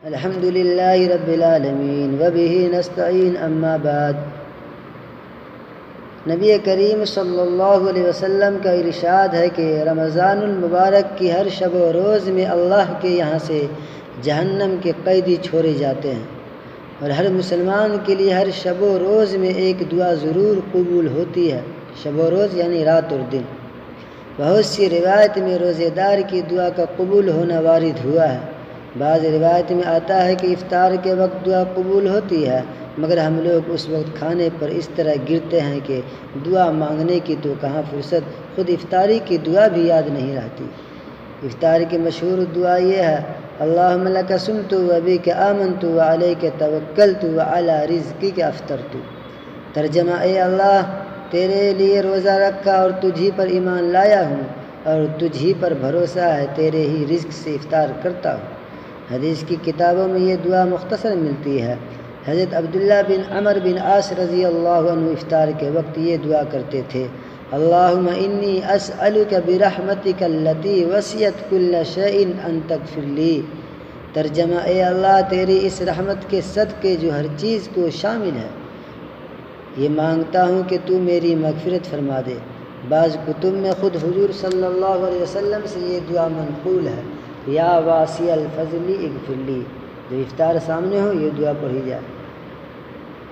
الحمد للہ رب العالمین وبہ نستعین اما بعد۔ نبی کریم صلی اللہ علیہ وسلم کا ارشاد ہے کہ رمضان المبارک کی ہر شب و روز میں اللہ کے یہاں سے جہنم کے قیدی چھوڑے جاتے ہیں، اور ہر مسلمان کے لیے ہر شب و روز میں ایک دعا ضرور قبول ہوتی ہے۔ شب و روز یعنی رات اور دن۔ بہت سی روایت میں روزے دار کی دعا کا قبول ہونا وارد ہوا ہے۔ بعض روایت میں آتا ہے کہ افطار کے وقت دعا قبول ہوتی ہے، مگر ہم لوگ اس وقت کھانے پر اس طرح گرتے ہیں کہ دعا مانگنے کی تو کہاں فرصت، خود افطاری کی دعا بھی یاد نہیں رہتی۔ افطار کی مشہور دعا یہ ہے: اللہم لک صمت وبک آمنت وعلیک توکلت وعلی رزقک افطرت۔ ترجمہ: اے اللہ، تیرے لیے روزہ رکھا اور تجھ ہی پر ایمان لایا ہوں، اور تجھ ہی پر بھروسہ ہے، تیرے ہی رزق سے افطار کرتا ہوں۔ حدیث کی کتابوں میں یہ دعا مختصر ملتی ہے۔ حضرت عبداللہ بن عمر بن عاص رضی اللہ عنہ افطار کے وقت یہ دعا کرتے تھے: اللہم انی اسألک برحمتک التی وسعت کل شیء ان تغفر لی۔ ترجمہ: اے اللہ، تیری اس رحمت کے صدقے جو ہر چیز کو شامل ہے، یہ مانگتا ہوں کہ تو میری مغفرت فرما دے۔ بعض کتب میں خود حضور صلی اللہ علیہ وسلم سے یہ دعا منقول ہے: یا واسع الفضل اغفر لی۔ جب افطار سامنے ہو یہ دعا پڑھی جائے۔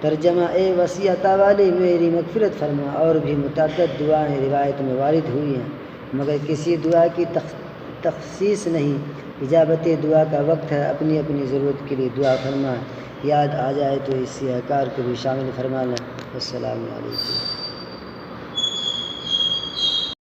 ترجمہ: اے وسیع عطا والے، میری مغفرت فرما۔ اور بھی متعدد دعائیں روایت میں وارد ہوئی ہیں، مگر کسی دعا کی تخصیص نہیں۔ اجابت دعا کا وقت ہے، اپنی اپنی ضرورت کے لیے دعا فرمائیں۔ یاد آ جائے تو اس سے اذکار کو بھی شامل فرما لیں۔ السلام علیکم۔